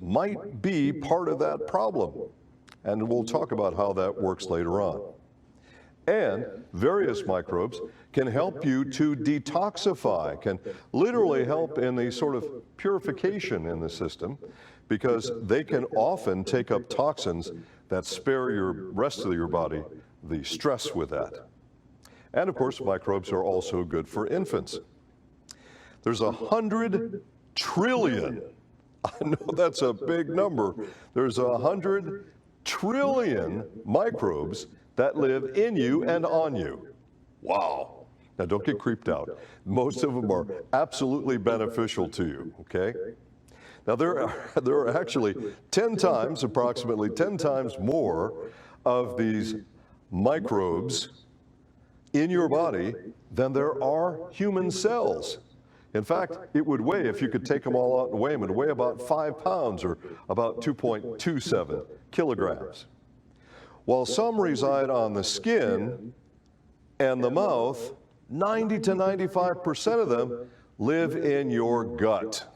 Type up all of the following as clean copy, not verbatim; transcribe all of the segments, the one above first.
might be part of that problem. And we'll talk about how that works later on. And various microbes can help you to detoxify, can literally help in the sort of purification in the system, because they can often take up toxins that spare your rest of your body the stress with that. And of course, microbes are also good for infants. There's 100 trillion. I know that's a big number. There's 100 trillion microbes that live in you and on you. Wow. Now don't get creeped out. Most of them are absolutely beneficial to you, okay? Now there are actually 10 times, approximately 10 times more of these microbes in your body than there are human cells. In fact, it would weigh, if you could take them all out and weigh them, it would weigh about 5 pounds or about 2.27 kilograms. While some reside on the skin and the mouth, 90 to 95% of them live in your gut.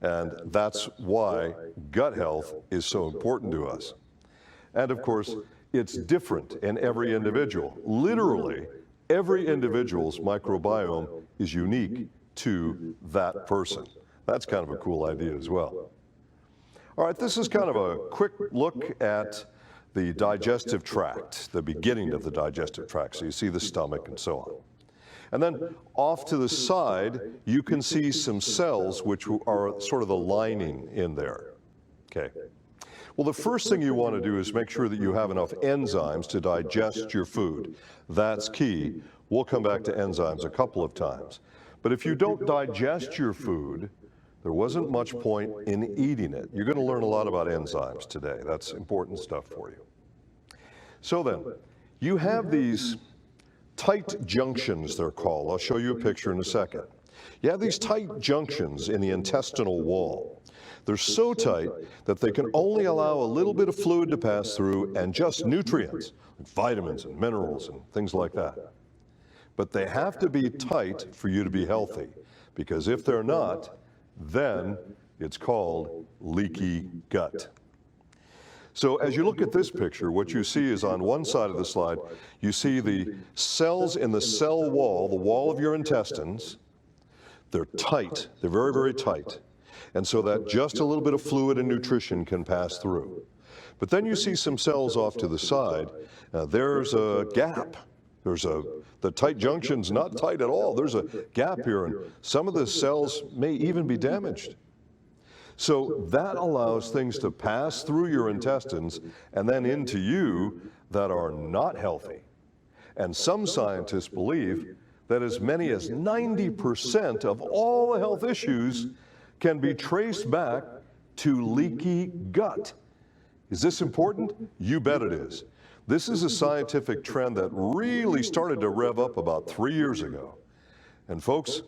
And that's why gut health is so important to us. And of course, it's different in every individual. Literally, every individual's microbiome is unique to that person. That's kind of a cool idea as well. All right, this is kind of a quick look at the digestive tract, the beginning of the digestive tract. So you see the stomach and so on. And then off to the side, you can see some cells which are sort of the lining in there. Okay. Well, the first thing you want to do is make sure that you have enough enzymes to digest your food. That's key. We'll come back to enzymes a couple of times. But if you don't digest your food, there wasn't much point in eating it. You're going to learn a lot about enzymes today. That's important stuff for you. So then, you have these tight junctions, they're called. I'll show you a picture in a second. You have these tight junctions in the intestinal wall. They're so tight that they can only allow a little bit of fluid to pass through and just nutrients, like vitamins and minerals and things like that. But they have to be tight for you to be healthy, because if they're not, then it's called leaky gut. So as you look at this picture, what you see is on one side of the slide, you see the cells in the cell wall, the wall of your intestines. They're tight. They're very, very tight. And so that just a little bit of fluid and nutrition can pass through. But then you see some cells off to the side. There's a gap. The tight junction's not tight at all. There's a gap here, and some of the cells may even be damaged. So that allows things to pass through your intestines and then into you that are not healthy. And some scientists believe that as many as 90% of all the health issues can be traced back to leaky gut. Is this important? You bet it is. This is a scientific trend that really started to rev up about 3 years ago. And folks,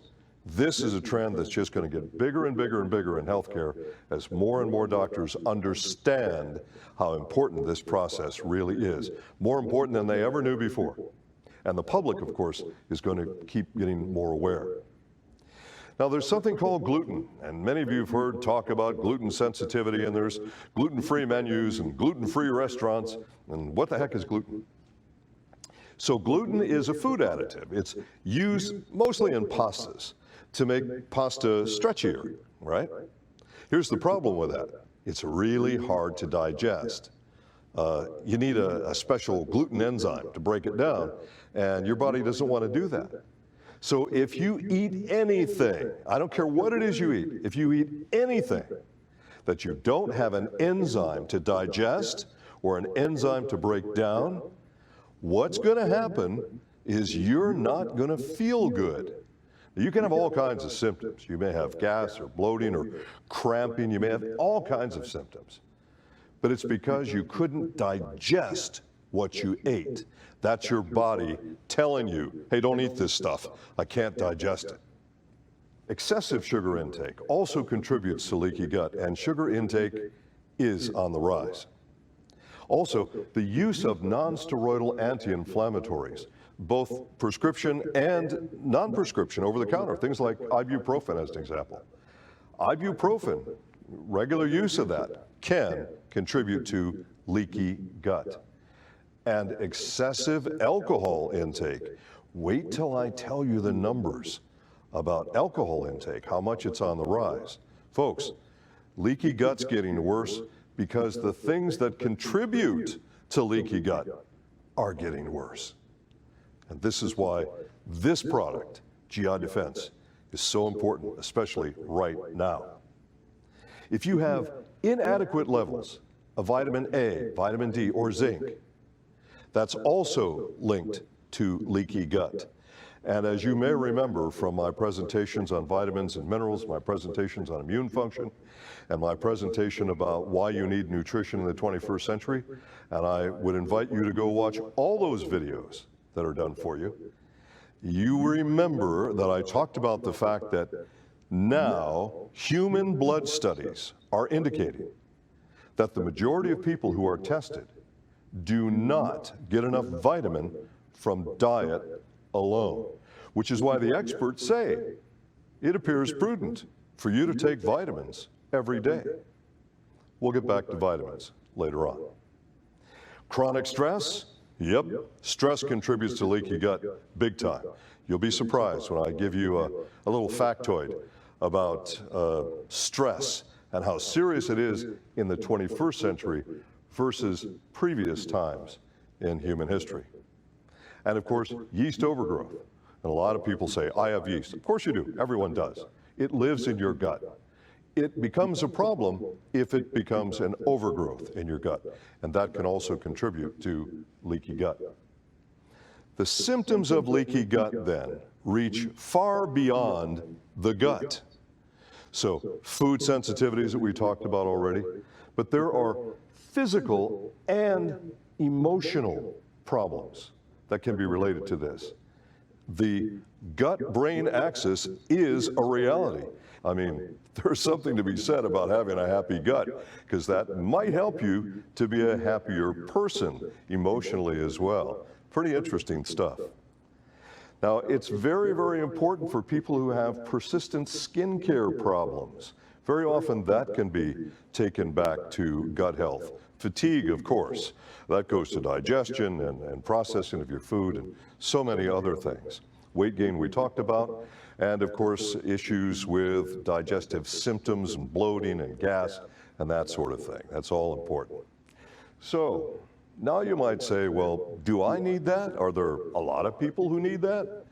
this is a trend that's just going to get bigger and bigger and bigger in healthcare as more and more doctors understand how important this process really is. More important than they ever knew before. And the public, of course, is going to keep getting more aware. Now, there's something called gluten, and many of you have heard talk about gluten sensitivity, and there's gluten-free menus and gluten-free restaurants, and what the heck is gluten? So gluten is a food additive. It's used mostly in pastas to make pasta stretchier, right? Here's the problem with that. It's really hard to digest. You need a special gluten enzyme to break it down, and your body doesn't want to do that. So if you eat anything, I don't care what it is you eat, if you eat anything that you don't have an enzyme to digest or an enzyme to break down, what's going to happen is you're not going to feel good. You can have all kinds of symptoms. You may have gas or bloating or cramping. You may have all kinds of symptoms. But it's because you couldn't digest what you ate. That's your body telling you, hey, don't eat this stuff. I can't digest it. Excessive sugar intake also contributes to leaky gut, and sugar intake is on the rise. Also, the use of non-steroidal anti-inflammatories, both prescription and non-prescription, over the counter, things like ibuprofen as an example. Ibuprofen regular use of that can contribute to leaky gut. And excessive alcohol intake. Wait till I tell you the numbers about alcohol intake, how much it's on the rise. Folks, leaky gut's getting worse because the things that contribute to leaky gut are getting worse. And this is why this product, GI Defense, is so important, especially right now. If you have inadequate levels of vitamin A, vitamin D, or zinc, that's also linked to leaky gut. And as you may remember from my presentations on vitamins and minerals, my presentations on immune function, and my presentation about why you need nutrition in the 21st century, and I would invite you to go watch all those videos that are done for you, you remember that I talked about the fact that now human blood studies are indicating that the majority of people who are tested do not get enough vitamin from diet alone, which is why the experts say it appears prudent for you to take vitamins every day. We'll get back to vitamins later on. Chronic stress? Yep, stress contributes to leaky gut big time. You'll be surprised when I give you a little factoid about stress and how serious it is in the 21st century versus previous times in human history. And of course, yeast overgrowth. And a lot of people say, I have yeast. Of course you do, everyone does. It lives in your gut. It becomes a problem if it becomes an overgrowth in your gut, and that can also contribute to leaky gut. The symptoms of leaky gut then reach far beyond the gut. So food sensitivities that we talked about already, but there are physical and emotional problems that can be related to this. The gut-brain axis is a reality. I mean, there's something to be said about having a happy gut, because that might help you to be a happier person emotionally as well. Pretty interesting stuff. Now, it's very, very important for people who have persistent skincare problems. Very often that can be taken back to gut health. Fatigue, of course, that goes to digestion and processing of your food and so many other things. Weight gain we talked about, and of course issues with digestive symptoms and bloating and gas and that sort of thing. That's all important. So now you might say, well, do I need that? Are there a lot of people who need that?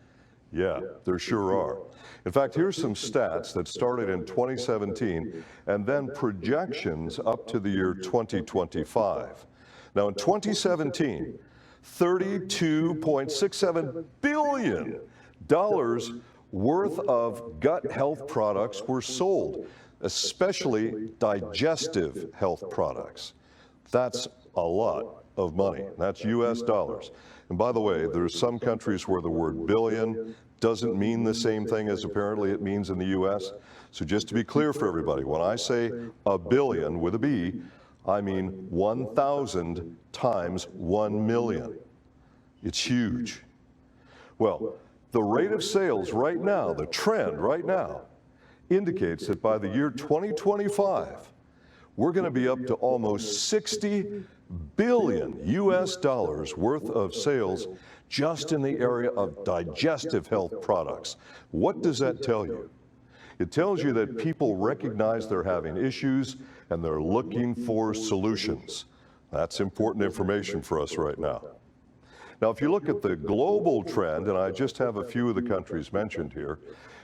Yeah, there sure are. In fact, here's some stats that started in 2017 and then projections up to the year 2025. Now in 2017, $32.67 billion worth of gut health products were sold, especially digestive health products. That's a lot of money. That's US dollars. And by the way, there's some countries where the word billion doesn't mean the same thing as apparently it means in the US. So just to be clear for everybody, when I say a billion with a B, I mean 1,000 times 1 million. It's huge. Well, the rate of sales right now, the trend right now, indicates that by the year 2025, we're going to be up to almost 60 billion US dollars worth of sales just in the area of digestive health products. What does that tell you? It tells you that people recognize they're having issues and they're looking for solutions. That's important information for us right now. Now, if you look at the global trend, and I just have a few of the countries mentioned here,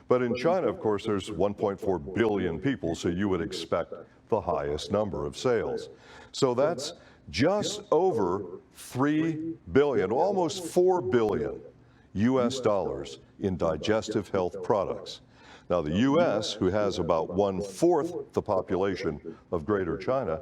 but in China, of course, there's 1.4 billion people, so you would expect the highest number of sales. So that's just over 3 billion, almost 4 billion US dollars in digestive health products. Now, the US, who has about 1/4 the population of Greater China,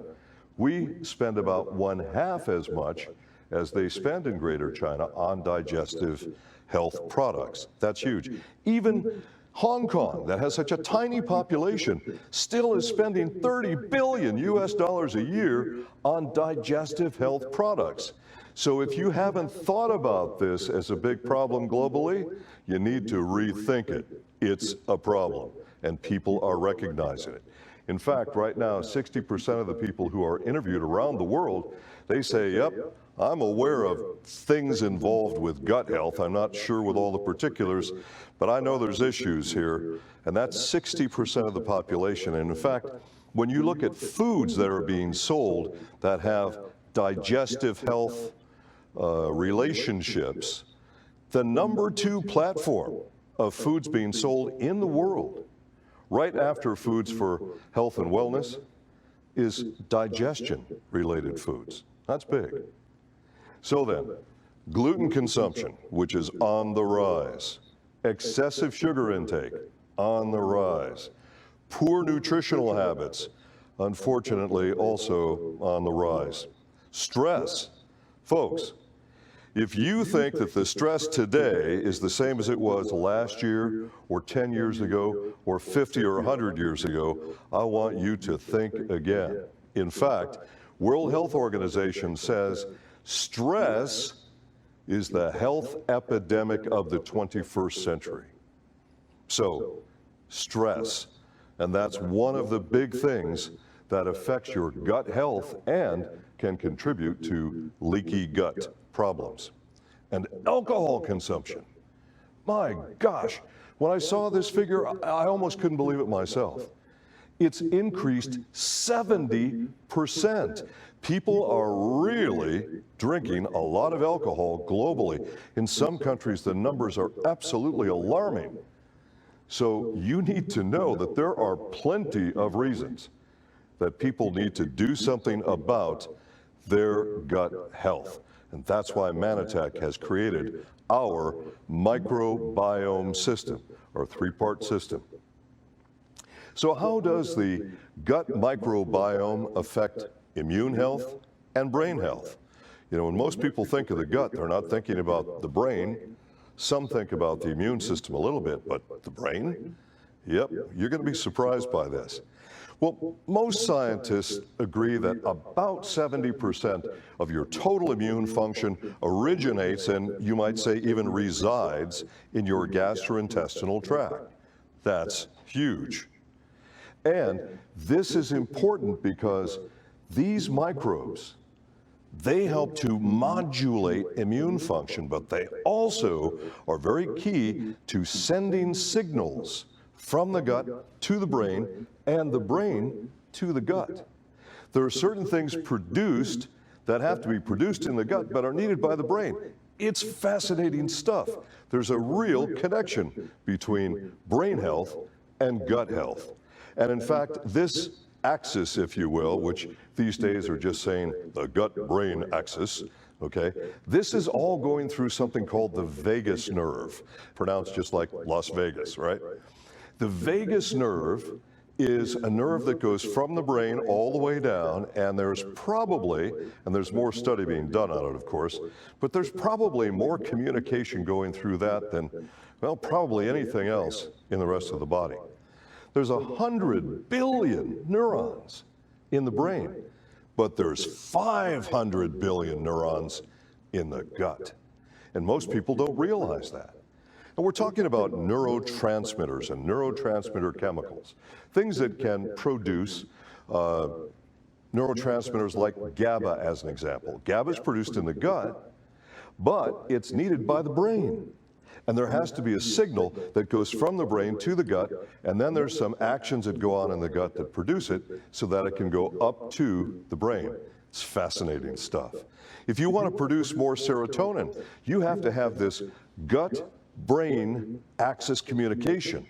we spend about 1/2 as much as they spend in Greater China on digestive health products. That's huge. Even Hong Kong, that has such a tiny population, still is spending 30 billion US dollars a year on digestive health products. So if you haven't thought about this as a big problem globally, you need to rethink it. It's a problem, and people are recognizing it. In fact, right now, 60% of the people who are interviewed around the world, they say, yep, I'm aware of things involved with gut health. I'm not sure with all the particulars, but I know there's issues here. And that's 60% of the population. And in fact, when you look at foods that are being sold that have digestive health relationships, the #2 platform of foods being sold in the world, right after foods for health and wellness, is digestion-related foods. That's big. So then, gluten consumption, which is on the rise, excessive sugar intake, on the rise, poor nutritional habits, unfortunately also on the rise. Stress. Folks, if you think that the stress today is the same as it was last year or 10 years ago or 50 or 100 years ago, I want you to think again. In fact, World Health Organization says stress is the health epidemic of the 21st century. So, stress, and that's one of the big things that affects your gut health and can contribute to leaky gut problems. And alcohol consumption. My gosh, when I saw this figure, I almost couldn't believe it myself. It's increased 70%. People are really drinking a lot of alcohol globally. In some countries, the numbers are absolutely alarming. So you need to know that there are plenty of reasons that people need to do something about their gut health. And that's why Manatech has created our microbiome system, our 3-part system. So how does the gut microbiome affect immune health and brain health? You know, when most people think of the gut, they're not thinking about the brain. Some think about the immune system a little bit, but the brain? Yep, you're going to be surprised by this. Well, most scientists agree that about 70% of your total immune function originates and, you might say, even resides in your gastrointestinal tract. That's huge. And this is important because these microbes, they help to modulate immune function, but they also are very key to sending signals from the gut to the brain and the brain to the gut. There are certain things produced that have to be produced in the gut but are needed by the brain. It's fascinating stuff. There's a real connection between brain health and gut health. And in fact, this axis, if you will, which these days are just saying the gut-brain axis, okay, this is all going through something called the vagus nerve, pronounced just like Las Vegas, right? The vagus nerve is a nerve that goes from the brain all the way down, and there's probably, and there's more study being done on it, of course, but there's probably more communication going through that than, well, probably anything else in the rest of the body. There's 100 billion neurons in the brain, but there's 500 billion neurons in the gut. And most people don't realize that. And we're talking about neurotransmitters and neurotransmitter chemicals, things that can produce neurotransmitters like GABA, as an example. GABA is produced in the gut, but it's needed by the brain. And there has to be a signal that goes from the brain to the gut, and then there's some actions that go on in the gut that produce it so that it can go up to the brain. It's fascinating stuff. If you want to produce more serotonin, you have to have this gut-brain axis communication.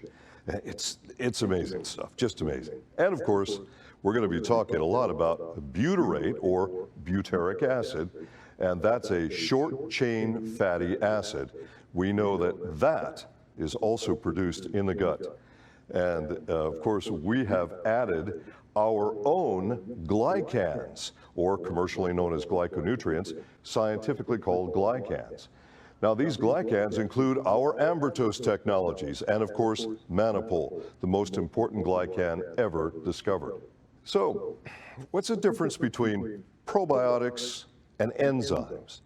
It's amazing stuff, just amazing. And of course, we're going to be talking a lot about butyrate or butyric acid, and that's a short-chain fatty acid. We know that that is also produced in the gut. And of course, we have added our own glycans, or commercially known as glyconutrients, scientifically called glycans. Now, these glycans include our ambertose technologies and, of course, Manipol, the most important glycan ever discovered. So, what's the difference between probiotics and enzymes?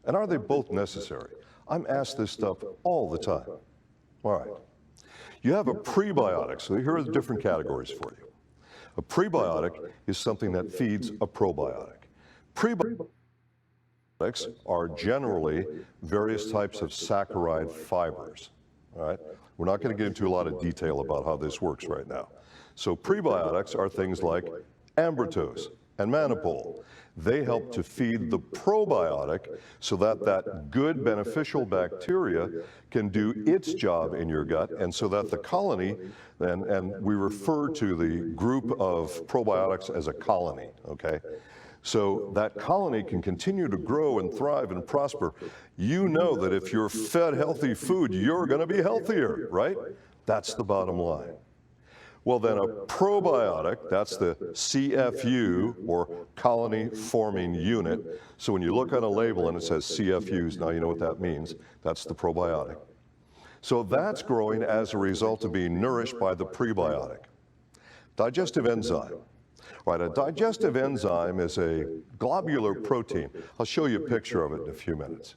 And are they both necessary? I'm asked this stuff all the time. All right. You have a prebiotic, so here are the different categories for you. A prebiotic is something that feeds a probiotic. Prebiotics are generally various types of saccharide fibers, all right? We're not going to get into a lot of detail about how this works right now. So prebiotics are things like ambrotose and manipole. They help to feed the probiotic so that that good beneficial bacteria can do its job in your gut, and so that the colony, and we refer to the group of probiotics as a colony, okay? So that colony can continue to grow and thrive and prosper. You know that if you're fed healthy food, you're going to be healthier, right? That's the bottom line. Well, then a probiotic, that's the CFU, or colony forming unit. So when you look on a label and it says CFUs, now you know what that means. That's the probiotic. So that's growing as a result of being nourished by the prebiotic. Digestive enzyme. Right, a digestive enzyme is a globular protein. I'll show you a picture of it in a few minutes.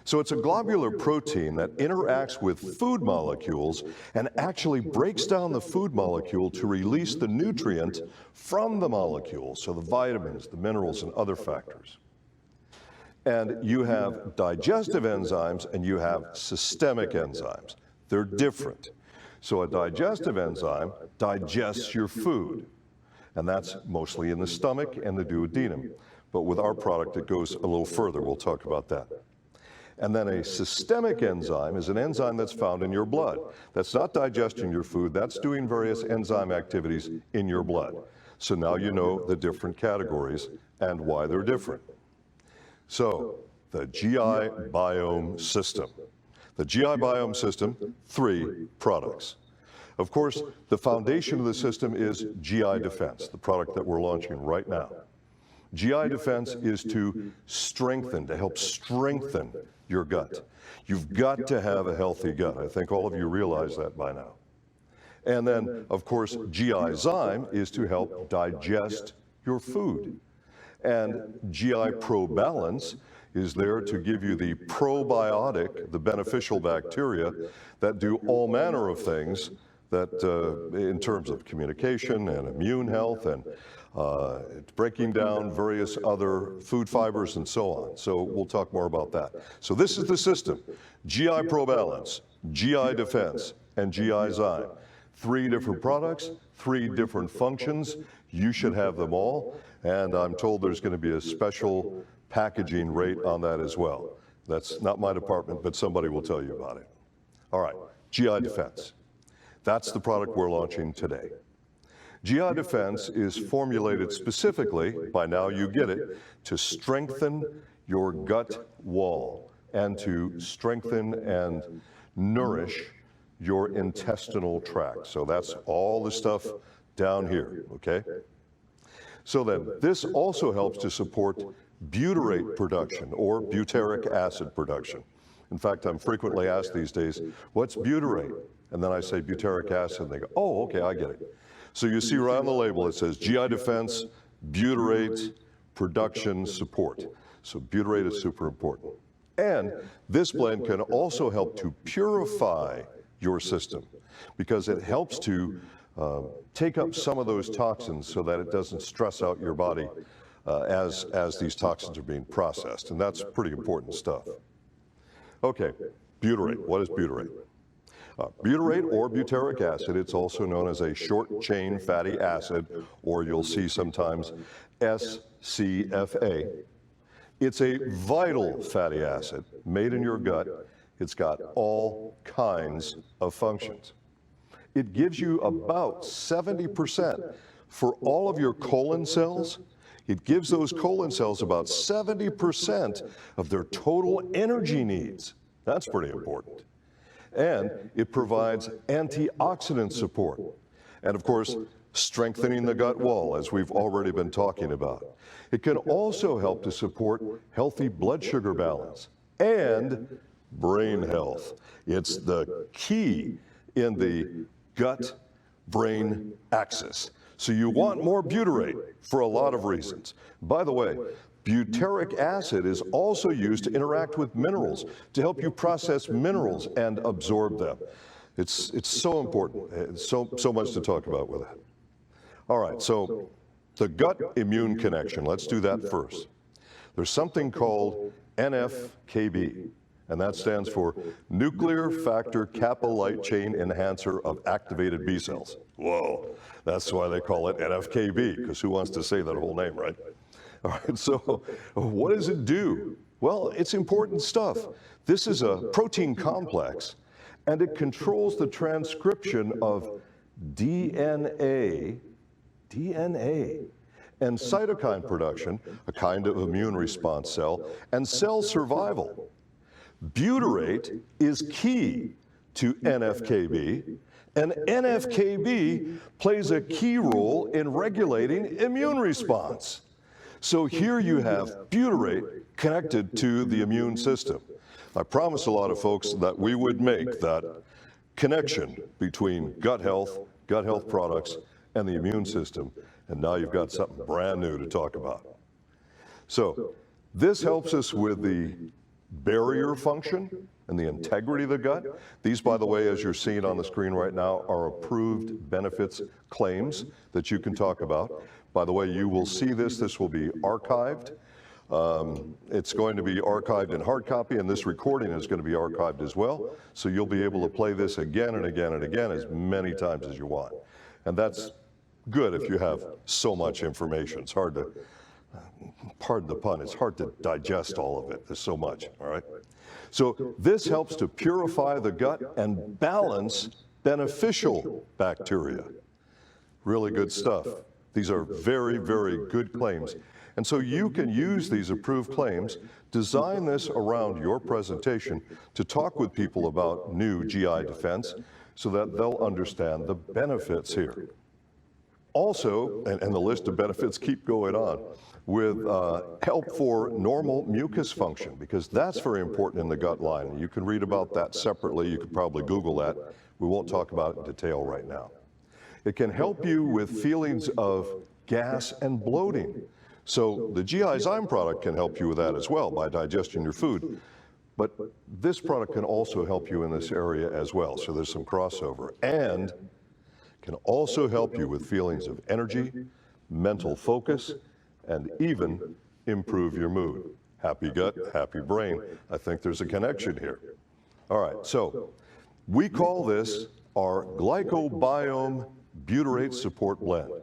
So it's a globular protein that interacts with food molecules and actually breaks down the food molecule to release the nutrient from the molecule, so the vitamins, the minerals, and other factors. And you have digestive enzymes and you have systemic enzymes. They're different. So a digestive enzyme digests your food, and that's mostly in the stomach and the duodenum. But with our product, it goes a little further. We'll talk about that. And then a systemic enzyme is an enzyme that's found in your blood. That's not digesting your food, that's doing various enzyme activities in your blood. So now you know the different categories and why they're different. So, the GI biome system. The GI biome system, 3 products. Of course, the foundation of the system is GI Defense, the product that we're launching right now. GI Defense is to strengthen, to help strengthen your gut. You've got to have a healthy gut. I think all of you realize that by now. And then, of course, GI Zyme is to help digest your food. And GI Pro Balance is there to give you the probiotic, the beneficial bacteria that do all manner of things that in terms of communication and immune health and breaking down various other food fibers and so on. So we'll talk more about that. So this is the system: GI Pro Balance, GI Defense, and GI Zyme. 3 different products, 3 different functions. You should have them all. And I'm told there's going to be a special packaging rate on that as well. That's not my department, but somebody will tell you about it. All right, GI Defense. That's the product we're launching today. GI Defense is formulated specifically, by now you get it, to strengthen your gut wall and to strengthen and nourish your intestinal tract. So that's all the stuff down here, okay? So then, this also helps to support butyrate production or butyric acid production. In fact, I'm frequently asked these days, what's butyrate? And then I say butyric acid, and they go, oh, okay, I get it. So you see right on the label, it says GI Defense, butyrate, production, support. So butyrate is super important. And this blend can also help to purify your system because it helps to take up some of those toxins so that it doesn't stress out your body as these toxins are being processed. And that's pretty important stuff. Okay, butyrate. What is butyrate? Butyrate or butyric acid, it's also known as a short-chain fatty acid, or you'll see sometimes SCFA. It's a vital fatty acid made in your gut. It's got all kinds of functions. It gives you about 70% for all of your colon cells. It gives those colon cells about 70% of their total energy needs. That's pretty important. And it provides antioxidant support. And of course, strengthening the gut wall, as we've already been talking about. It can also help to support healthy blood sugar balance and brain health. It's the key in the gut-brain axis. So you want more butyrate for a lot of reasons. By the way, butyric acid is also used to interact with minerals, to help you process minerals and absorb them. It's so important. It's so much to talk about with that. All right, so the gut immune connection, let's do that first. There's something called NFKB, and that stands for Nuclear Factor Kappa Light Chain Enhancer of Activated B Cells. Whoa, that's why they call it NFKB, because who wants to say that whole name, right? All right, so what does it do? Well, it's important stuff. This is a protein complex, and it controls the transcription of DNA, and cytokine production, a kind of immune response cell, and cell survival. Butyrate is key to NFKB, and NFKB plays a key role in regulating immune response. So here you have butyrate connected to the immune system. I promised a lot of folks that we would make that connection between gut health products, and the immune system, and now you've got something brand new to talk about. So this helps us with the barrier function and the integrity of the gut. These, by the way, as you're seeing on the screen right now, are approved benefits claims that you can talk about. By the way, you will see this will be archived. It's going to be archived in hard copy, and this recording is going to be archived as well. So you'll be able to play this again and again and again as many times as you want. And that's good if you have so much information. It's hard to, pardon the pun, it's hard to digest all of it. There's so much, all right? So this helps to purify the gut and balance beneficial bacteria. Really good stuff. These are very, very good claims. And so you can use these approved claims, design this around your presentation to talk with people about new GI defense so that they'll understand the benefits here. Also, and the list of benefits keep going on, with help for normal mucus function, because that's very important in the gut line. You can read about that separately. You could probably Google that. We won't talk about it in detail right now. It can help you with feelings of gas and bloating. So the GI Zyme product can help you with that as well by digesting your food. But this product can also help you in this area as well. So there's some crossover. And can also help you with feelings of energy, mental focus, and even improve your mood. Happy gut, happy brain. I think there's a connection here. All right, so we call this our glycobiome butyrate support blend.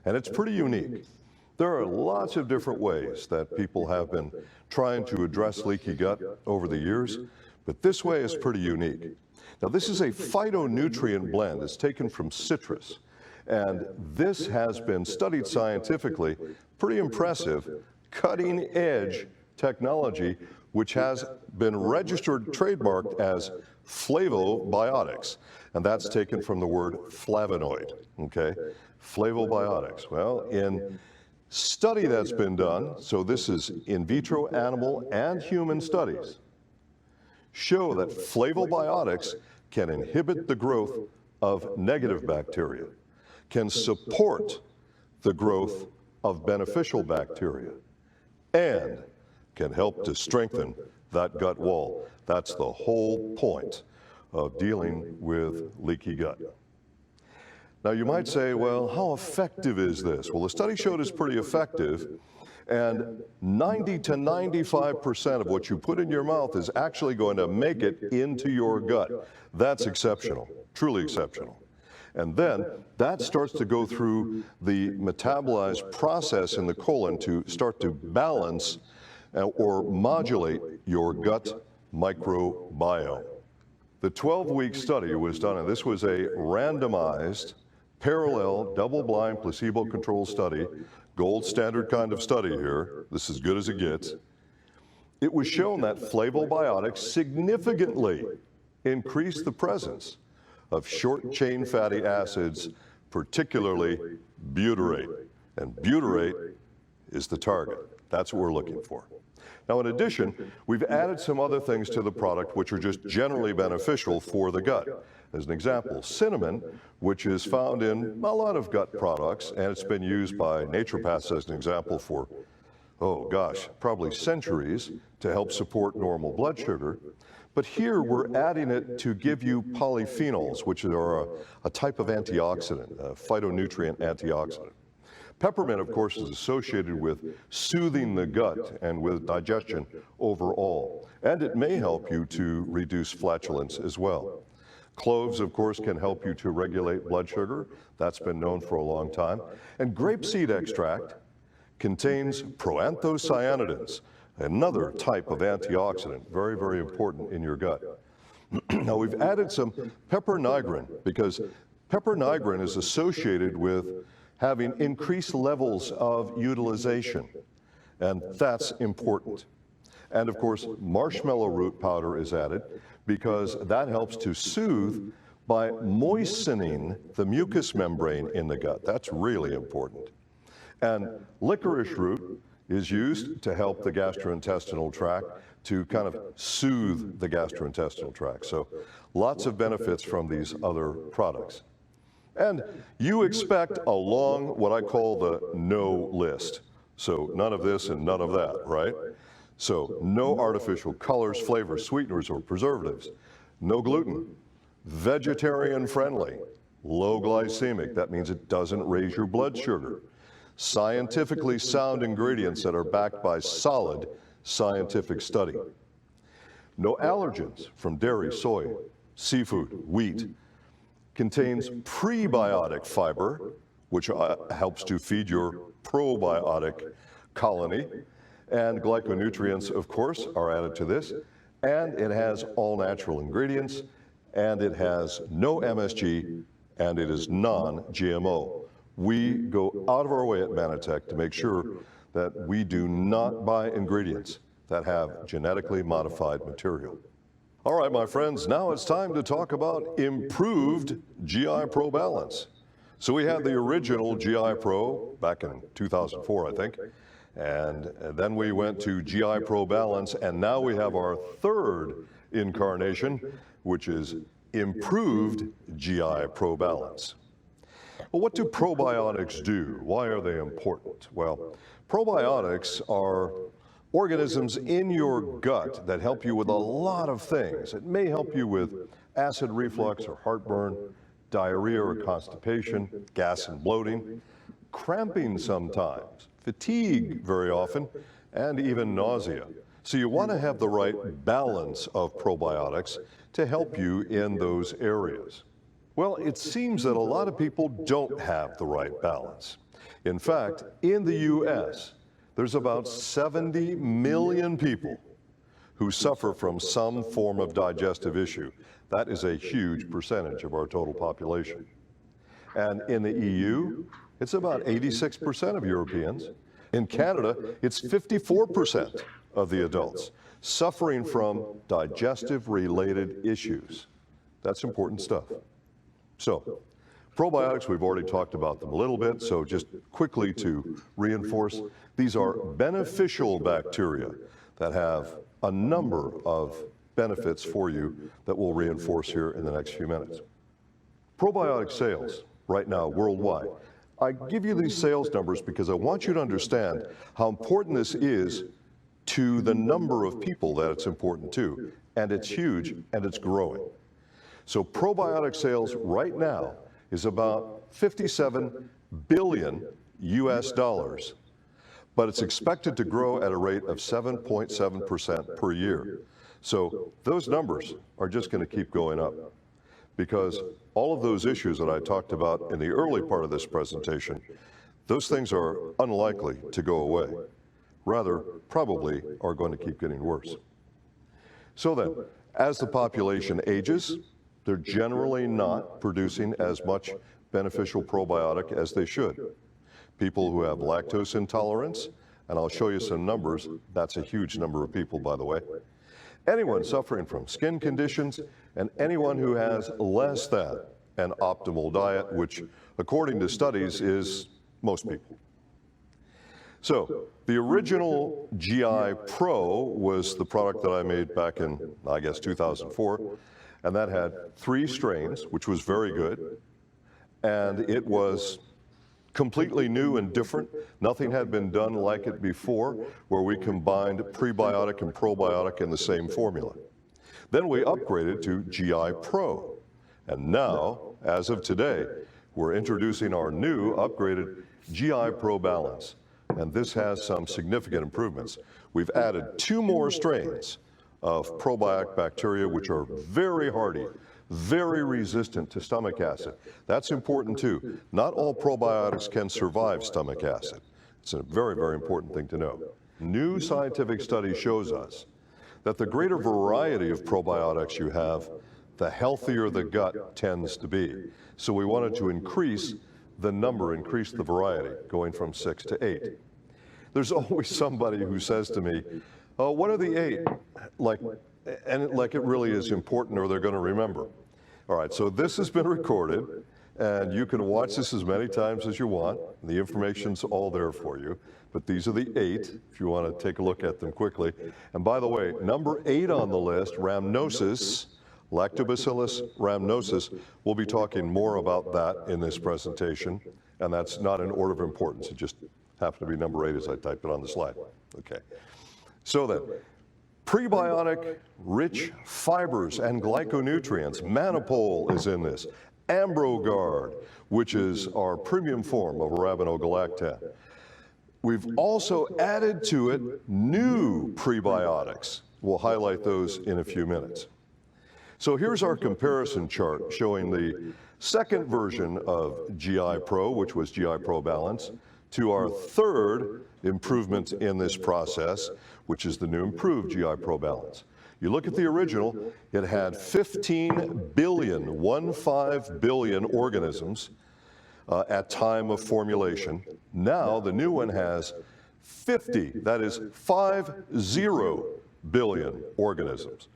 And it's pretty unique. There are lots of different ways that people have been trying to address leaky gut over the years, but this way is pretty unique. Now, this is a phytonutrient blend. It's taken from citrus, and this has been studied scientifically, pretty impressive, cutting-edge technology, which has been registered, trademarked as flavobiotics, and that's taken from the word flavonoid, okay? Flavobiotics. Well, in study that's been done, so this is in vitro animal and human studies, show that flavobiotics can inhibit the growth of negative bacteria, can support the growth of beneficial bacteria, and can help to strengthen that gut wall. That's the whole point of dealing with leaky gut. Now you might say, well, how effective is this? Well, the study showed it's pretty effective, and 90 to 95% of what you put in your mouth is actually going to make it into your gut. That's exceptional, truly exceptional. And then that starts to go through the metabolized process in the colon to start to balance or modulate your gut microbiome. The 12-week study was done, and this was a randomized, parallel, double-blind, placebo-controlled study, gold standard kind of study here. This is as good as it gets. It was shown that flavobiotics significantly increased the presence of short-chain fatty acids, particularly butyrate. And butyrate is the target. That's what we're looking for. Now, in addition, we've added some other things to the product which are just generally beneficial for the gut. As an example, cinnamon, which is found in a lot of gut products, and it's been used by naturopaths as an example for, oh gosh, probably centuries to help support normal blood sugar. But here we're adding it to give you polyphenols, which are a type of antioxidant, a phytonutrient antioxidant. Peppermint, of course, is associated with soothing the gut and with digestion overall. And it may help you to reduce flatulence as well. Cloves, of course, can help you to regulate blood sugar. That's been known for a long time. And grapeseed extract contains proanthocyanidins, another type of antioxidant, very, very important in your gut. Now, we've added some pepper nigrin because pepper nigrin is associated with having increased levels of utilization, and that's important. And of course, marshmallow root powder is added because that helps to soothe by moistening the mucous membrane in the gut. That's really important. And licorice root is used to help the gastrointestinal tract to kind of soothe the gastrointestinal tract. So lots of benefits from these other products. And you expect a long, what I call the no list. So none of this and none of that, right? So no artificial colors, flavors, sweeteners, or preservatives. No gluten. Vegetarian friendly. Low glycemic. That means it doesn't raise your blood sugar. Scientifically sound ingredients that are backed by solid scientific study. No allergens from dairy, soy, seafood, wheat. Contains prebiotic fiber, which helps to feed your probiotic colony. And glyconutrients, of course, are added to this. And it has all natural ingredients, and it has no MSG, and it is non-GMO. We go out of our way at Manitech to make sure that we do not buy ingredients that have genetically modified material. All right, my friends, now it's time to talk about improved GI Pro Balance. So we had the original GI Pro back in 2004, I think, and then we went to GI Pro Balance, and now we have our third incarnation, which is improved GI Pro Balance. Well, what do probiotics do? Why are they important? Well, probiotics are organisms in your gut that help you with a lot of things. It may help you with acid reflux or heartburn, diarrhea or constipation, gas and bloating, cramping sometimes, fatigue very often, and even nausea. So you want to have the right balance of probiotics to help you in those areas. Well, it seems that a lot of people don't have the right balance. In fact, in the US, there's about 70 million people who suffer from some form of digestive issue. That is a huge percentage of our total population. And in the EU, it's about 86% of Europeans. In Canada, it's 54% of the adults suffering from digestive-related issues. That's important stuff. So, probiotics, we've already talked about them a little bit, so just quickly to reinforce, these are beneficial bacteria that have a number of benefits for you that we'll reinforce here in the next few minutes. Probiotic sales right now worldwide. I give you these sales numbers because I want you to understand how important this is to the number of people that it's important to. And it's huge and it's growing. So probiotic sales right now is about 57 billion US dollars, but it's expected to grow at a rate of 7.7% per year. So those numbers are just going to keep going up because all of those issues that I talked about in the early part of this presentation, those things are unlikely to go away. Rather, probably are going to keep getting worse. So then, as the population ages, they're generally not producing as much beneficial probiotic as they should. People who have lactose intolerance, and I'll show you some numbers, that's a huge number of people, by the way. Anyone suffering from skin conditions, and anyone who has less than an optimal diet, which according to studies is most people. So the original GI Pro was the product that I made back in, I guess, 2004. And that had 3 strains, which was very good. And it was completely new and different. Nothing had been done like it before, where we combined prebiotic and probiotic in the same formula. Then we upgraded to GI Pro. And now, as of today, we're introducing our new upgraded GI Pro Balance. And this has some significant improvements. We've added 2 more strains of probiotic bacteria, which are very hardy, very resistant to stomach acid. That's important too. Not all probiotics can survive stomach acid. It's a very, very important thing to know. New scientific study shows us that the greater variety of probiotics you have, the healthier the gut tends to be. So we wanted to increase the number, increase the variety, going from 6 to 8. There's always somebody who says to me, "Oh, what are the 8?" Like it really is important, or they're going to remember. All right, so this has been recorded, and you can watch this as many times as you want. The information's all there for you. But these are the 8, if you want to take a look at them quickly. And by the way, number 8 on the list, rhamnosus, Lactobacillus rhamnosus. We'll be talking more about that in this presentation, and that's not in order of importance. It just happened to be number 8 as I typed it on the slide. Okay. So then, prebiotic rich fibers and glyconutrients. Manopole is in this. AmbroGuard, which is our premium form of arabinogalactan. We've also added to it new prebiotics. We'll highlight those in a few minutes. So here's our comparison chart showing the second version of GI Pro, which was GI Pro Balance, to our third improvement in this process, which is the new improved GI Pro Balance. You look at the original, it had 15 billion organisms at time of formulation. Now the new one has 50, that is 50 billion organisms.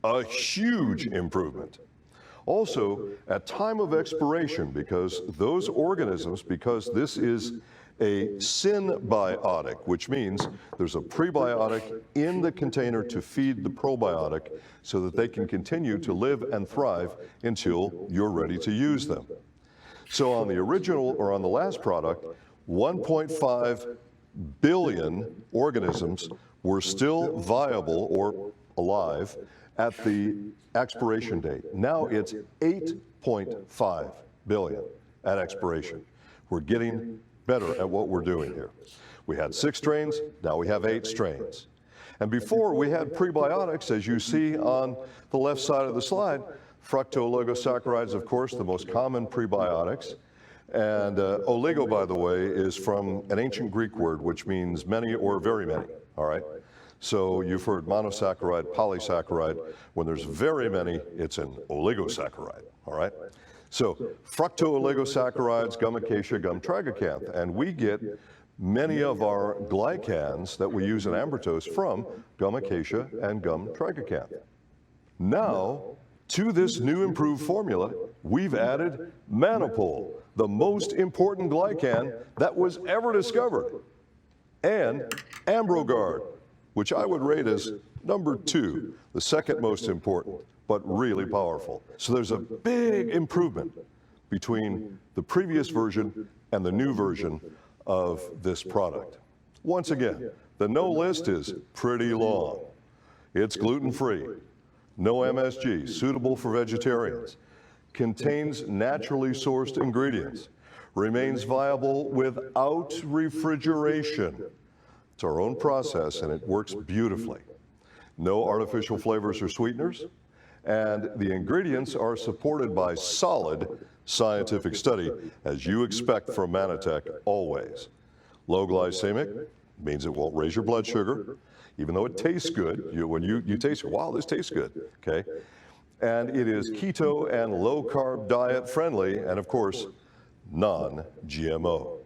A huge improvement. Also, at time of expiration, because those organisms, because this is a synbiotic, which means there's a prebiotic in the container to feed the probiotic so that they can continue to live and thrive until you're ready to use them. So on the original, or on the last product, 1.5 billion organisms were still viable or alive at the expiration date. Now it's 8.5 billion at expiration. We're getting better at what we're doing here. We had 6 strains, now we have 8 strains. And before we had prebiotics, as you see on the left side of the slide, fructooligosaccharides, of course, the most common prebiotics. And oligo, by the way, is from an ancient Greek word, which means many or very many, all right? So you've heard monosaccharide, polysaccharide. When there's very many, it's an oligosaccharide, all right? So fructooligosaccharides, gum acacia, gum tragacanth, and we get many of our glycans that we use in Ambrotose from gum acacia and gum tragacanth. Now, to this new improved formula, we've added Manopole, the most important glycan that was ever discovered, and AmbroGuard, which I would rate as number 2, the second most important, but really powerful. So there's a big improvement between the previous version and the new version of this product. Once again, the no list is pretty long. It's gluten-free, no MSG, suitable for vegetarians, contains naturally sourced ingredients, remains viable without refrigeration. It's our own process, and it works beautifully. No artificial flavors or sweeteners, and the ingredients are supported by solid scientific study, as you expect from Mannatech always. Low glycemic means it won't raise your blood sugar, even though it tastes good. When you taste it, wow, this tastes good, okay? And it is keto and low-carb diet friendly, and of course, non-GMO.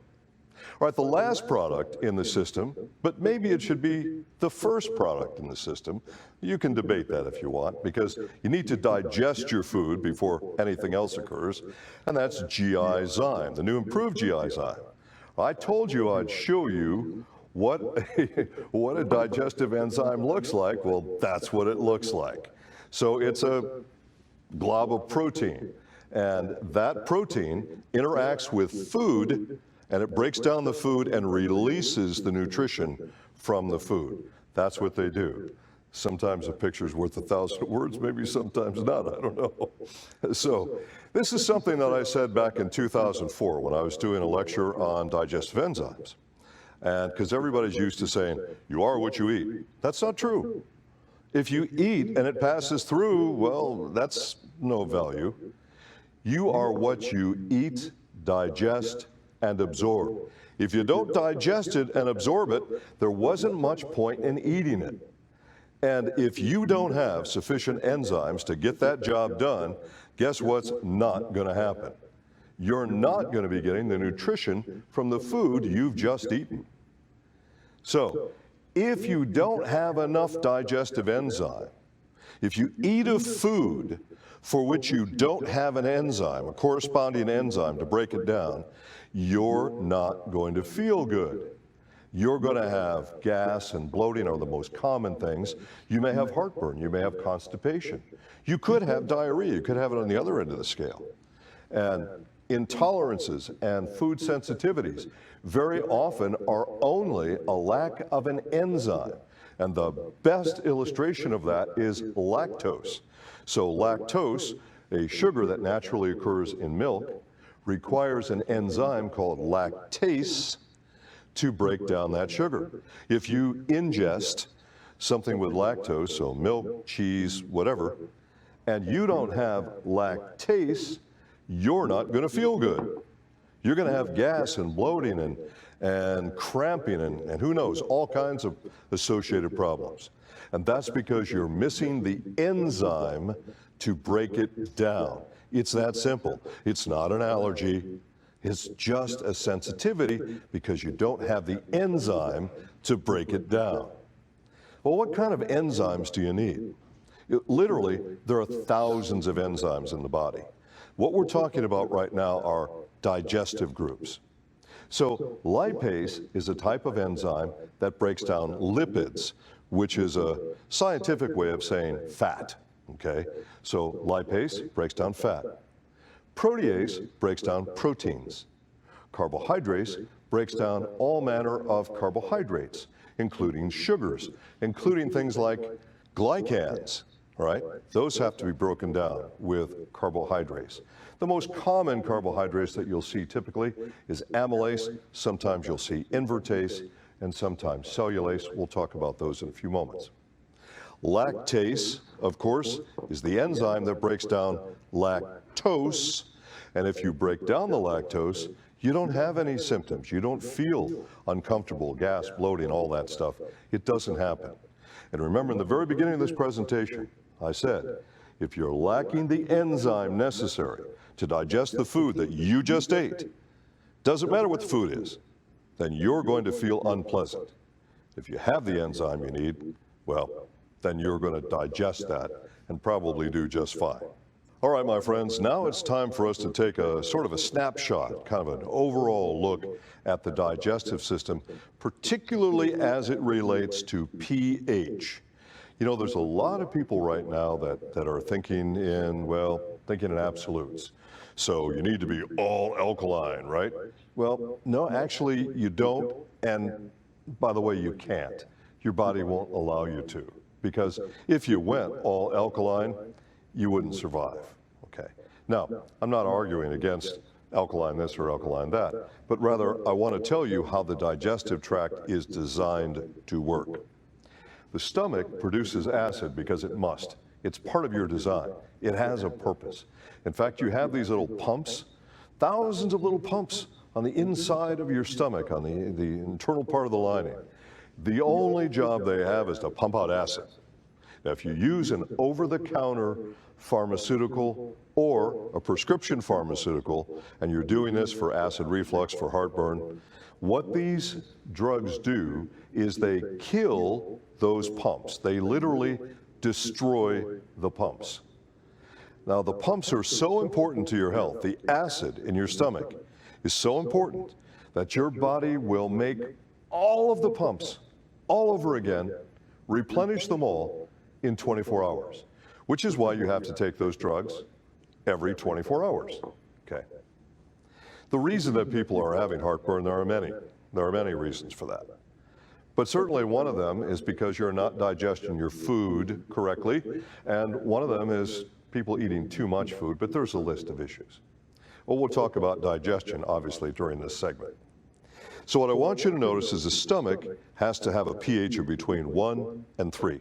All right, the last product in the system, but maybe it should be the first product in the system. You can debate that if you want, because you need to digest your food before anything else occurs, and that's GI Zyme, the new improved GI Zyme. I told you I'd show you what a digestive enzyme looks like. Well, that's what it looks like. So it's a glob of protein, and that protein interacts with food, and it breaks down the food and releases the nutrition from the food. That's what they do. Sometimes a picture's worth 1,000 words, maybe sometimes not, I don't know. So this is something that I said back in 2004 when I was doing a lecture on digestive enzymes. And because everybody's used to saying, you are what you eat. That's not true. If you eat and it passes through, well, that's no value. You are what you eat, digest, and absorb. If you don't digest it and absorb it, there wasn't much point in eating it. And if you don't have sufficient enzymes to get that job done, guess what's not going to happen? You're not going to be getting the nutrition from the food you've just eaten. So, if you don't have enough digestive enzyme, if you eat a food for which you don't have an enzyme, a corresponding enzyme to break it down, you're not going to feel good. You're going to have gas and bloating are the most common things. You may have heartburn. You may have constipation. You could have diarrhea. You could have it on the other end of the scale. And intolerances and food sensitivities very often are only a lack of an enzyme. And the best illustration of that is lactose. So lactose, a sugar that naturally occurs in milk, requires an enzyme called lactase to break down that sugar. If you ingest something with lactose, so milk, cheese, whatever, and you don't have lactase, you're not going to feel good. You're going to have gas and bloating and cramping and who knows, all kinds of associated problems. And that's because you're missing the enzyme to break it down. It's that simple. It's not an allergy. It's just a sensitivity because you don't have the enzyme to break it down. Well, what kind of enzymes do you need? Literally, there are thousands of enzymes in the body. What we're talking about right now are digestive groups. So lipase is a type of enzyme that breaks down lipids, which is a scientific way of saying fat, okay? So lipase breaks down fat. Protease breaks down proteins. Carbohydrates breaks down all manner of carbohydrates, including sugars, including things like glycans, right? Those have to be broken down with carbohydrates. The most common carbohydrates that you'll see typically is amylase, sometimes you'll see invertase, and sometimes cellulase. We'll talk about those in a few moments. Lactase, of course, is the enzyme that breaks down lactose, and if you break down the lactose, you don't have any symptoms. You don't feel uncomfortable, gas, bloating, all that stuff. It doesn't happen. And remember, in the very beginning of this presentation, I said, if you're lacking the enzyme necessary to digest the food that you just ate, doesn't matter what the food is, then you're going to feel unpleasant. If you have the enzyme you need, well, then you're going to digest that and probably do just fine. All right, my friends, now it's time for us to take a sort of a snapshot, kind of an overall look at the digestive system, particularly as it relates to pH. You know, there's a lot of people right now that are thinking in absolutes. So you need to be all alkaline, right? Well, no, actually you don't, and by the way, you can't. Your body won't allow you to, because if you went all alkaline, you wouldn't survive, okay? Now, I'm not arguing against alkaline this or alkaline that, but rather I want to tell you how the digestive tract is designed to work. The stomach produces acid because it must. It's part of your design. It has a purpose. In fact, you have these little pumps, thousands of little pumps on the inside of your stomach, on the internal part of the lining. The only job they have is to pump out acid. Now, if you use an over-the-counter pharmaceutical or a prescription pharmaceutical, and you're doing this for acid reflux, for heartburn, what these drugs do is they kill those pumps. They literally destroy the pumps. Now, the pumps are so important to your health. The acid in your stomach is so important that your body will make all of the pumps all over again, replenish them all in 24 hours, which is why you have to take those drugs every 24 hours, okay? The reason that people are having heartburn, there are many reasons for that. But certainly one of them is because you're not digesting your food correctly, and one of them is people eating too much food, but there's a list of issues. Well, we'll talk about digestion, obviously, during this segment. So what I want you to notice is the stomach has to have a pH of between 1 and 3.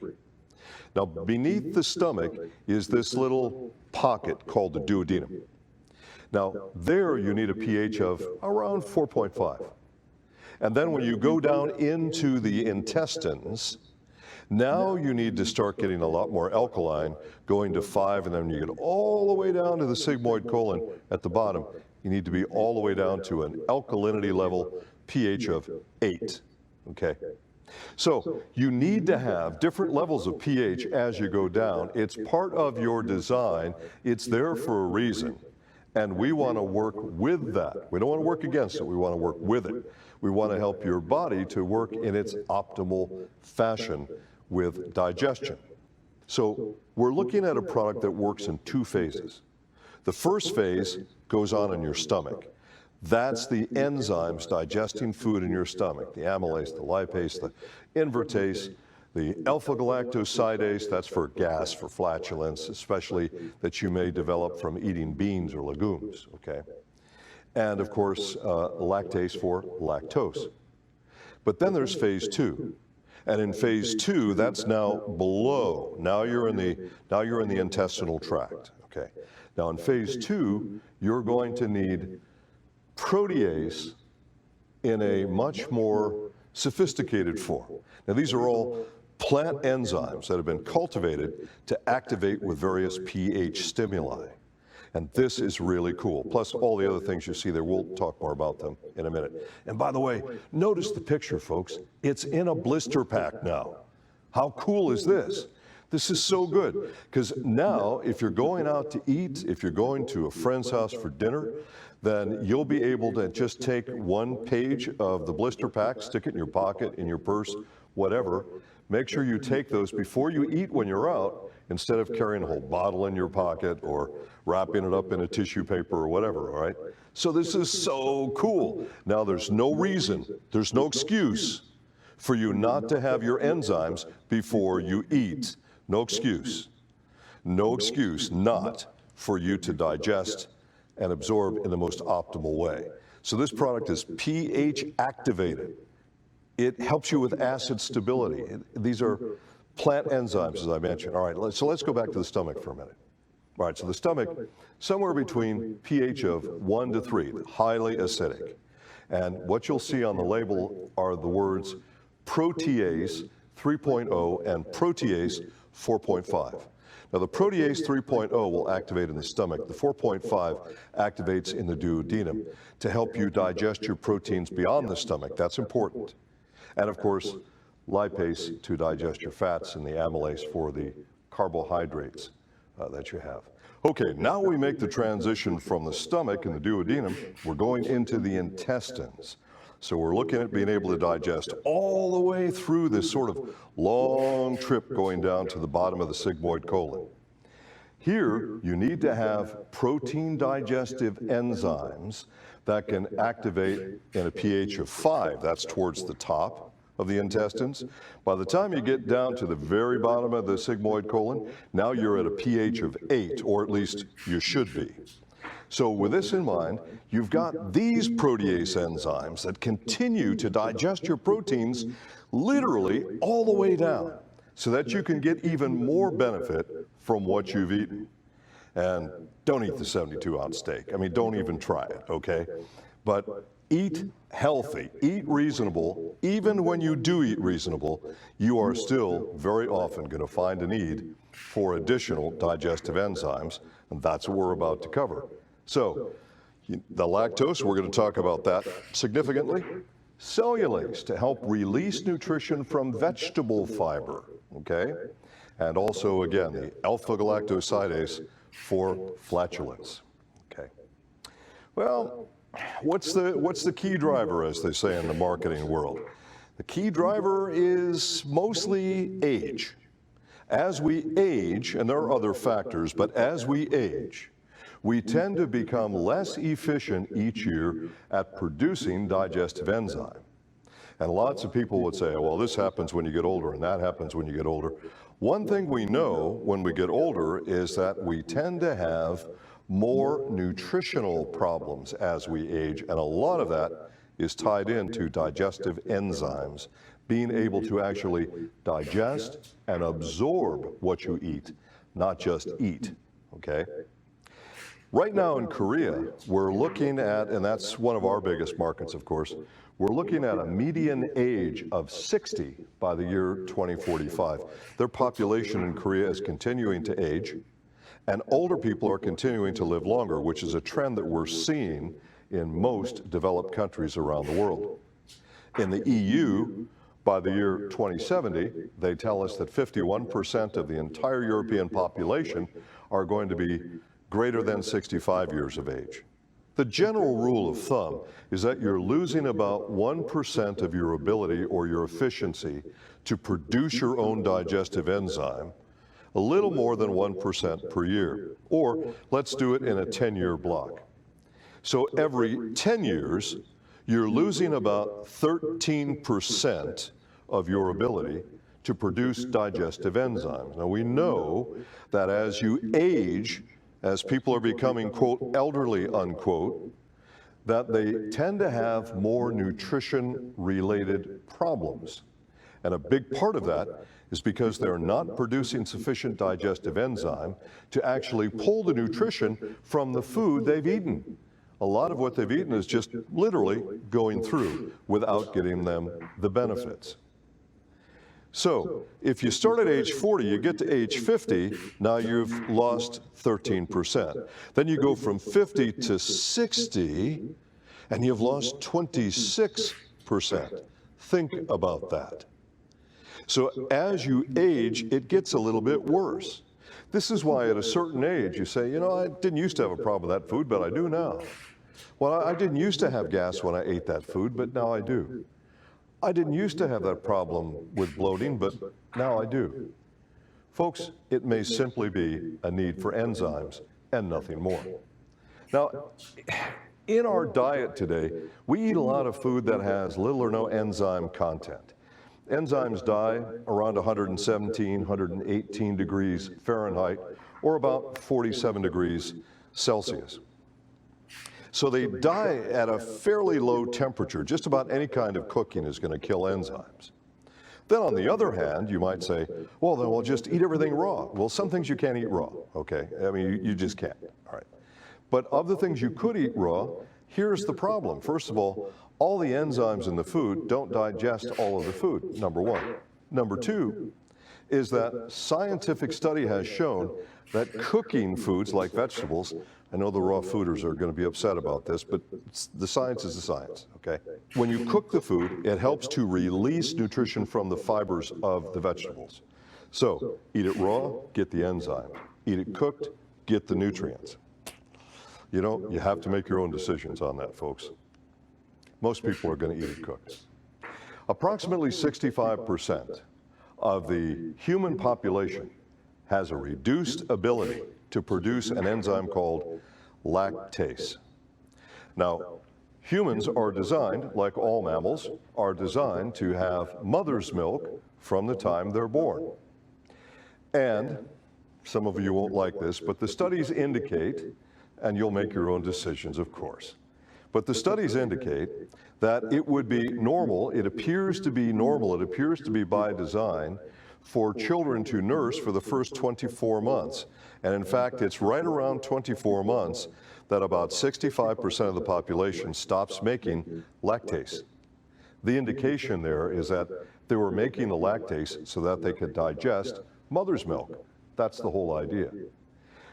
Now, beneath the stomach is this little pocket called the duodenum. Now, there you need a pH of around 4.5. And then when you go down into the intestines, now you need to start getting a lot more alkaline, going to 5, and then you get all the way down to the sigmoid colon at the bottom. You need to be all the way down to an alkalinity level pH of 8, okay? So you need to have different levels of pH as you go down. It's part of your design. It's there for a reason. And we want to work with that. We don't want to work against it. We want to work with it. We want to help your body to work in its optimal fashion with digestion. So we're looking at a product that works in 2 phases. The first phase goes on in your stomach. That's the enzymes digesting food in your stomach, the amylase, the lipase, the invertase, the alpha-galactosidase, that's for gas, for flatulence, especially that you may develop from eating beans or legumes, okay? And of course, lactase for lactose. But then there's phase 2. And in phase 2, that's now below. Now you're in the intestinal tract, okay? Now in phase 2, you're going to need protease in a much more sophisticated form. Now these are all plant enzymes that have been cultivated to activate with various pH stimuli. And this is really cool. Plus all the other things you see there, we'll talk more about them in a minute. And by the way, notice the picture, folks. It's in a blister pack now. How cool is this? This is so good, because now if you're going out to eat, if you're going to a friend's house for dinner, then you'll be able to just take 1 page of the blister pack, stick it in your pocket, in your purse, whatever. Make sure you take those before you eat when you're out, instead of carrying a whole bottle in your pocket or wrapping it up in a tissue paper or whatever, all right? So this is so cool. Now there's no reason, there's no excuse for you not to have your enzymes before you eat. No excuse. No excuse not for you to digest and absorb in the most optimal way. So this product is pH activated. It helps you with acid stability. These are plant enzymes, as I mentioned. All right, so let's go back to the stomach for a minute. All right, so the stomach, somewhere between pH of 1 to 3, highly acidic. And what you'll see on the label are the words protease 3.0 and protease 4.5. Now the protease 3.0 will activate in the stomach. The 4.5 activates in the duodenum to help you digest your proteins beyond the stomach. That's important. And of course, lipase to digest your fats, and the amylase for the carbohydrates that you have. Okay, now we make the transition from the stomach and the duodenum. We're going into the intestines. So we're looking at being able to digest all the way through this sort of long trip going down to the bottom of the sigmoid colon. Here, you need to have protein digestive enzymes that can activate in a pH of 5. That's towards the top of the intestines. By the time you get down to the very bottom of the sigmoid colon, now you're at a pH of 8, or at least you should be. So with this in mind, you've got these protease enzymes that continue to digest your proteins literally all the way down, so that you can get even more benefit from what you've eaten. And don't eat the 72-ounce steak. I mean, don't even try it, okay? But eat healthy, eat reasonable. Even when you do eat reasonable, you are still very often going to find a need for additional digestive enzymes, and that's what we're about to cover. So, the lactose, we're going to talk about that significantly. Cellulase, to help release nutrition from vegetable fiber, okay? And also, again, the alpha-galactosidase for flatulence, okay? Well, what's the key driver, as they say in the marketing world? The key driver is mostly age. As we age, and there are other factors, but as we age, we tend to become less efficient each year at producing digestive enzyme. And lots of people would say, well, this happens when you get older and that happens when you get older. One thing we know when we get older is that we tend to have more nutritional problems as we age, and a lot of that is tied into digestive enzymes, being able to actually digest and absorb what you eat, not just eat, okay? Right now in Korea, we're looking at, and that's one of our biggest markets, of course, we're looking at a median age of 60 by the year 2045. Their population in Korea is continuing to age, and older people are continuing to live longer, which is a trend that we're seeing in most developed countries around the world. In the EU, by the year 2070, they tell us that 51% of the entire European population are going to be greater than 65 years of age. The general rule of thumb is that you're losing about 1% of your ability or your efficiency to produce your own digestive enzyme, a little more than 1% per year. Or let's do it in a 10-year block. So every 10 years, you're losing about 13% of your ability to produce digestive enzymes. Now we know that as you age, as people are becoming, quote, elderly, unquote, that they tend to have more nutrition-related problems. And a big part of that is because they're not producing sufficient digestive enzyme to actually pull the nutrition from the food they've eaten. A lot of what they've eaten is just literally going through without getting them the benefits. So if you start at age 40, you get to age 50, now you've lost 13%. Then you go from 50 to 60, and you've lost 26%. Think about that. So as you age, it gets a little bit worse. This is why at a certain age you say, you know, I didn't used to have a problem with that food, but I do now. Well, I didn't used to have gas when I ate that food, but now I do. I didn't used to have that problem with bloating, but now I do. Folks, it may simply be a need for enzymes and nothing more. Now, in our diet today, we eat a lot of food that has little or no enzyme content. Enzymes die around 117, 118 degrees Fahrenheit, or about 47 degrees Celsius. So they die at a fairly low temperature. Just about any kind of cooking is going to kill enzymes. Then on the other hand, you might say, well, then we'll just eat everything raw. Well, some things you can't eat raw, okay? I mean, you just can't, all right. But of the things you could eat raw, here's the problem. First of all the enzymes in the food don't digest all of the food, number one. Number two is that scientific study has shown that cooking foods like vegetables, I know the raw fooders are going to be upset about this, but the science is the science, okay? When you cook the food, it helps to release nutrition from the fibers of the vegetables. So eat it raw, get the enzyme. Eat it cooked, get the nutrients. You know, you have to make your own decisions on that, folks. Most people are going to eat it cooked. Approximately 65% of the human population has a reduced ability to produce an enzyme called lactase. Now, humans are designed, like all mammals, are designed to have mother's milk from the time they're born. And some of you won't like this, but the studies indicate, and you'll make your own decisions, of course, but the studies indicate that it would be normal, it appears to be normal, it appears to be by design for children to nurse for the first 24 months. And in fact, it's right around 24 months that about 65% of the population stops making lactase. The indication there is that they were making the lactase so that they could digest mother's milk. That's the whole idea.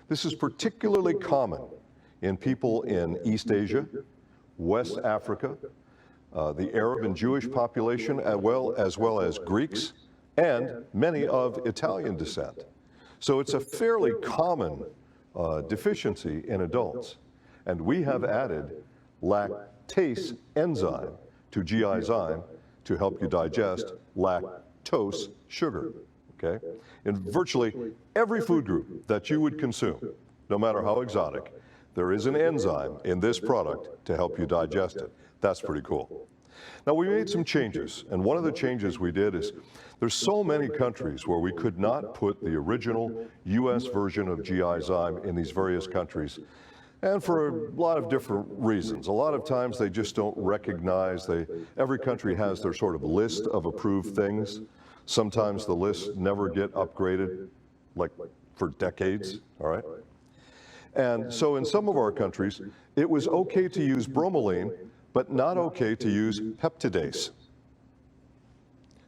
This is particularly common in people in East Asia, West Africa, the Arab and Jewish population, as well as Greeks, and many of Italian descent. So it's a fairly common deficiency in adults. And we have added lactase enzyme to GI-zyme to help you digest lactose sugar, okay? In virtually every food group that you would consume, no matter how exotic, there is an enzyme in this product to help you digest it. That's pretty cool. Now, we made some changes, and one of the changes we did is there's so many countries where we could not put the original US version of GI-Zyme in these various countries, and for a lot of different reasons. A lot of times they just don't recognize, every country has their sort of list of approved things. Sometimes the lists never get upgraded, like for decades, all right? And so in some of our countries, it was okay to use bromelain, but not okay to use peptidase.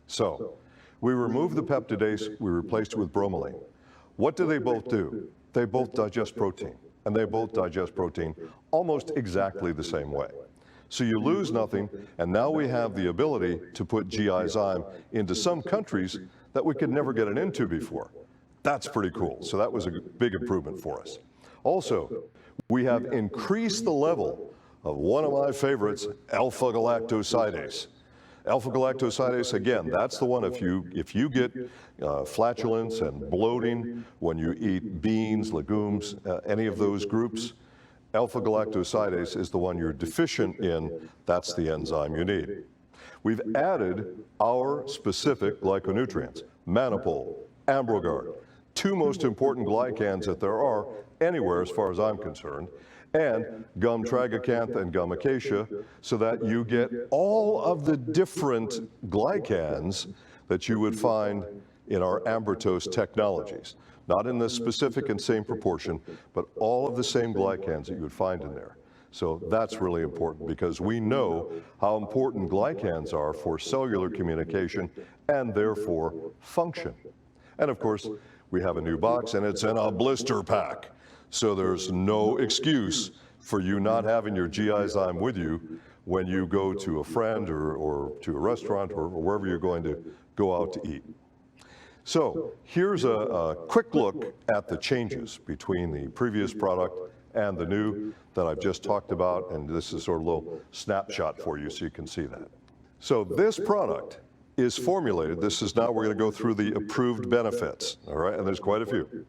So we removed the peptidase, we replaced it with bromelain. What do they both do? They both digest protein, and they both digest protein almost exactly the same way. So you lose nothing, and now we have the ability to put GI-Zyme into some countries that we could never get it into before. That's pretty cool. So that was a big improvement for us. Also, we have increased the level of one of my favorites, alpha-galactosidase. Alpha-galactosidase, again, that's the one if you get flatulence and bloating when you eat beans, legumes, any of those groups, alpha-galactosidase is the one you're deficient in. That's the enzyme you need. We've added our specific glyconutrients, mannitol, ambrogard, two most important glycans that there are anywhere as far as I'm concerned, and gum tragacanth and gum acacia, so that you get all of the different glycans that you would find in our ambritose technologies. Not in the specific and same proportion, but all of the same glycans that you would find in there. So that's really important because we know how important glycans are for cellular communication and therefore function. And of course, we have a new box and it's in a blister pack. So there's no excuse for you not having your GI-Zyme with you when you go to a friend or to a restaurant or wherever you're going to go out to eat. So here's a quick look at the changes between the previous product and the new that I've just talked about, and this is sort of a little snapshot for you so you can see that. So this product is formulated, this is now we're going to go through the approved benefits, all right, and there's quite a few.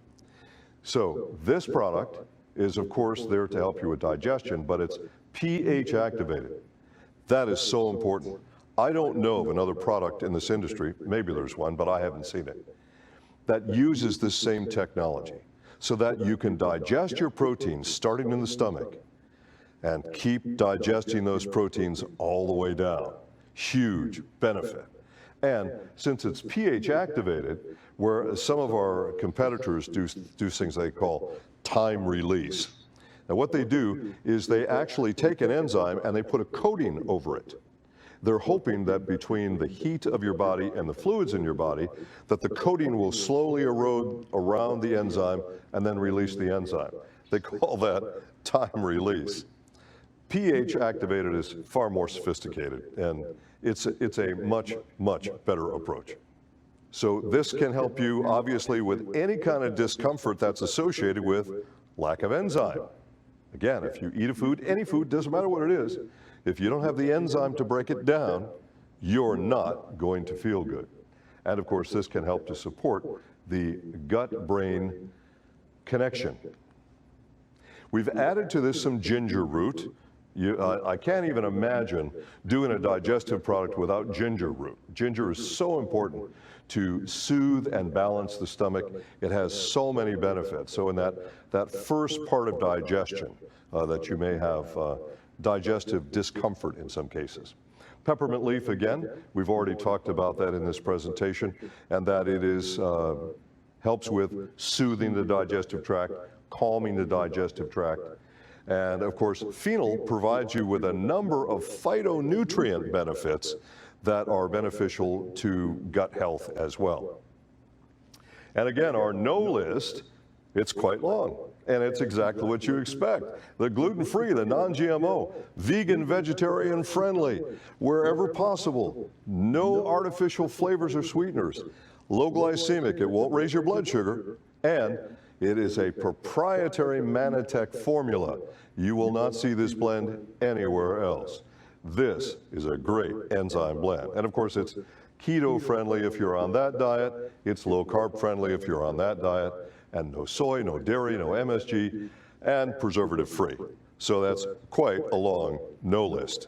So this product is of course there to help you with digestion, but it's pH activated. That is so important. I don't know of another product in this industry, maybe there's one, but I haven't seen it, that uses this same technology so that you can digest your proteins starting in the stomach and keep digesting those proteins all the way down. Huge benefit. And since it's pH activated, where some of our competitors do things they call time release. Now what they do is they actually take an enzyme and they put a coating over it. They're hoping that between the heat of your body and the fluids in your body, that the coating will slowly erode around the enzyme and then release the enzyme. They call that time release. pH activated is far more sophisticated, and it's a much, much better approach. So this can help you obviously with any kind of discomfort that's associated with lack of enzyme. Again, if you eat a food, any food, doesn't matter what it is, if you don't have the enzyme to break it down, you're not going to feel good. And of course, this can help to support the gut-brain connection. We've added to this some ginger root. I can't even imagine doing a digestive product without ginger root. Ginger is so important to soothe and balance the stomach. It has so many benefits. So in that first part of digestion that you may have digestive discomfort in some cases. Peppermint leaf, again, we've already talked about that in this presentation, and that it is helps with soothing the digestive tract, calming the digestive tract. And of course, phenol provides you with a number of phytonutrient benefits that are beneficial to gut health as well. And again, our no list, it's quite long, and it's exactly what you expect. The gluten-free, the non-GMO, vegan, vegetarian friendly, wherever possible, no artificial flavors or sweeteners, low glycemic, it won't raise your blood sugar, and it is a proprietary Mannitech formula. You will not see this blend anywhere else. This is a great enzyme blend. And of course, it's keto friendly if you're on that diet. It's low carb friendly if you're on that diet. And no soy, no dairy, no MSG, and preservative free. So that's quite a long no list.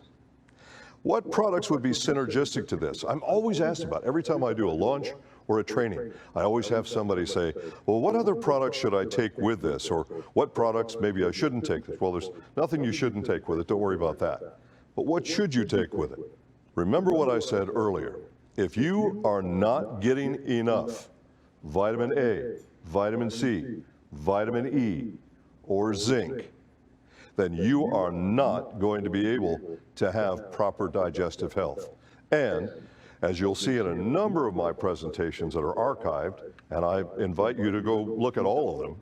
What products would be synergistic to this? I'm always asked about every time I do a launch or a training. I always have somebody say, well, what other products should I take with this? Or what products maybe I shouldn't take this? Well, there's nothing you shouldn't take with it. Don't worry about that. But what should you take with it? Remember what I said earlier. If you are not getting enough vitamin A, vitamin C, vitamin E, or zinc, then you are not going to be able to have proper digestive health. And as you'll see in a number of my presentations that are archived, and I invite you to go look at all of them,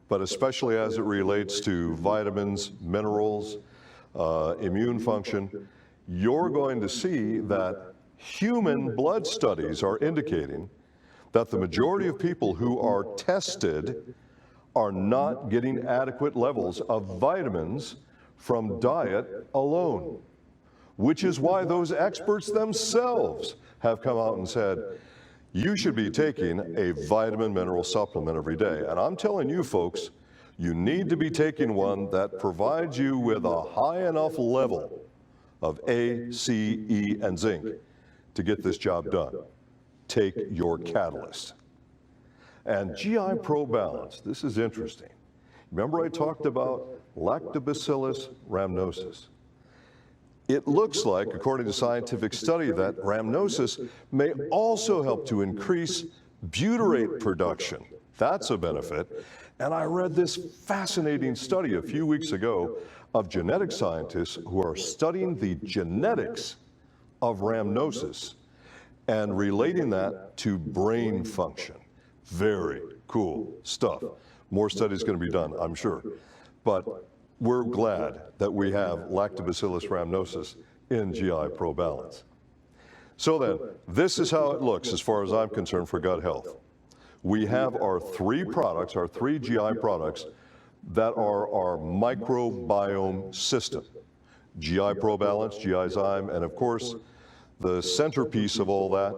but especially as it relates to vitamins, minerals, immune function, you're going to see that human blood studies are indicating that the majority of people who are tested are not getting adequate levels of vitamins from diet alone, which is why those experts themselves have come out and said, you should be taking a vitamin mineral supplement every day. And I'm telling you folks, you need to be taking one that provides you with a high enough level of A, C, E, and zinc to get this job done. Take your Catalyst. And GI Pro Balance, this is interesting. Remember I talked about Lactobacillus rhamnosus. It looks like, according to scientific study, that rhamnosus may also help to increase butyrate production. That's a benefit. And I read this fascinating study a few weeks ago of genetic scientists who are studying the genetics of rhamnosus and relating that to brain function. Very cool stuff. More studies going to be done, I'm sure. But we're glad that we have Lactobacillus rhamnosus in GI Pro Balance. So then, this is how it looks as far as I'm concerned for gut health. We have our three products, our three GI products, that are our microbiome system. GI Pro Balance, GI Zyme, and of course, the centerpiece of all that,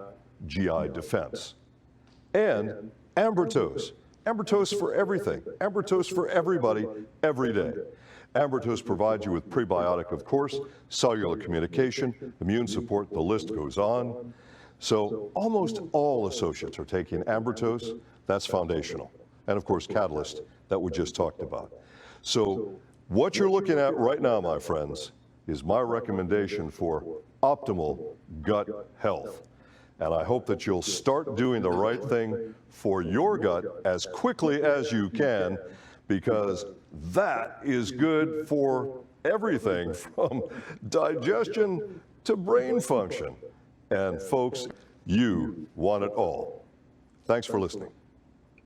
GI Defense. And Ambertose. Ambertose for everything. Ambertose for everybody, every day. Ambertose provides you with prebiotic, of course, cellular communication, immune support, the list goes on. So almost all associates are taking Ambertose. That's foundational. And of course, Catalyst that we just talked about. So what you're looking at right now, my friends, is my recommendation for optimal gut health. And I hope that you'll start doing the right thing for your gut as quickly as you can, because that is good for everything from digestion to brain function. And folks, you want it all. Thanks for listening.